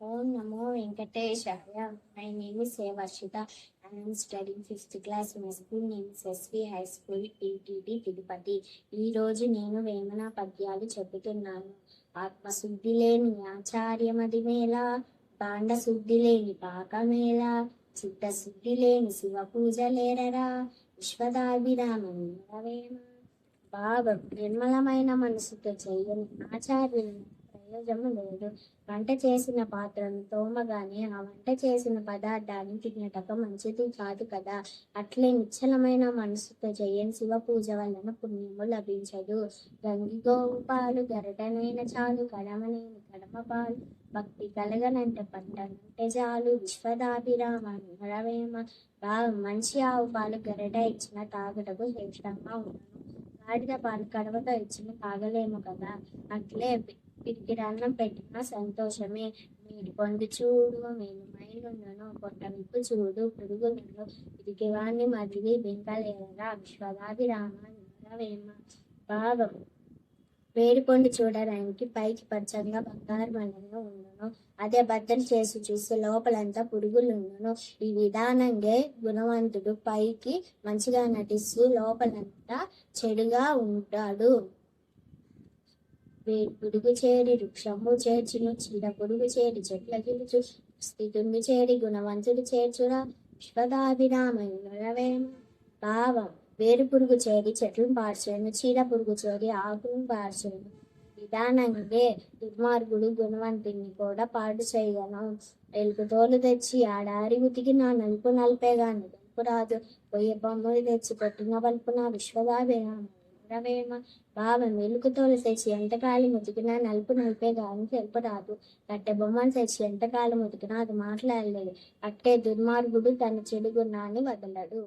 Om Namo Venkateshaya. My name is Varshita. I am studying 5th class. My school name is SV High School, PTT Tirupati. ఈ రోజు నేను వేమన పద్యాలు చెబుతున్నాను. ఆత్మశుద్ధి లేని ఆచార్యమది Mela, panda శుద్ధి లేని పాకమేళ, చిత్తశుద్ధి లేని శివ పూజలేరరా, విశ్వదాభిరామం వేమ. భావం: నిర్మలమైన మనసుతో చేయని ఆచార్యులు ప్రయోజనం లేదు. వంట చేసిన పాత్రను తోమగానే ఆ వంట చేసిన పదార్థాన్ని తినటక మంచిది కాదు కదా. అట్లే నిశ్చలమైన మనసుతో చేయని శివ పూజ వలన పుణ్యము లభించదు. గంగిగోవు పాలు గరటనైన చాలు, కడమనేని కడమ పాలు భక్తి కలగనంటే పట్టనంటే చాలు, విశ్వదాభిరామ నరవేమ. మంచి ఆవు పాలు గరట ఇచ్చిన తాగుటకు శ్రేష్టంగా ఉండను. గాడిద పాలు కడవతో ఇచ్చిన తాగలేము కదా. అట్లే పిరికిరన్నం పెట్టిన సంతోషమే. మీరు పొంది చూడు నేను మైలుండను, పొట్ట విప్పు చూడు పురుగులను, పిరికివాణ్ణి మదివి బెంకలేరగా, విశ్వదాభిరామ నరవేమ. భావం: వేడి పొంది చూడడానికి పైకి పచ్చంగా బంగారు బండగా ఉండను, అదే బద్దలు చేసి చూస్తే లోపలంతా పురుగులుండును. ఈ విధానంగా గుణవంతుడు పైకి మంచిగా నటిస్తూ లోపలంతా చెడుగా ఉంటాడు. పురుగు చేరి వృక్షము చేర్చును, చీడ పురుగు చేరి చెట్ల గిలుచు, స్థితుని చేరి గుణవంతుడు చేర్చురా, విశ్వదాభిరామం నరవేమ. భావం: వేరు పురుగు చేరి చెట్లను పార్చేను, చీడ పురుగు చేరి ఆకులను పార్చేను. విధానంగా దుర్మార్గుడు గుణవంతుని కూడా పాడు చేయను. ఎలుగు తోలు తెచ్చి ఆడారి ఉతికిన నలుపు నలిపేగాని తెలుపు రాదు, పొయ్యి బొమ్మలు తెచ్చి కొట్టిన వల్పున, విశ్వదాభిరామ నరవేమ. భావం: ఎలుకతోలు తెచ్చి ఎంతకాలం ఉతికినా నలుపు నలిపే గాని తెలుపు రాదు. కట్టె బొమ్మలు తెచ్చి ఎంతకాలం ఉతికినా అది మాట్లాడలేదు. అట్టే దుర్మార్గుడు తన చెడు గుణాన్ని వదలడు.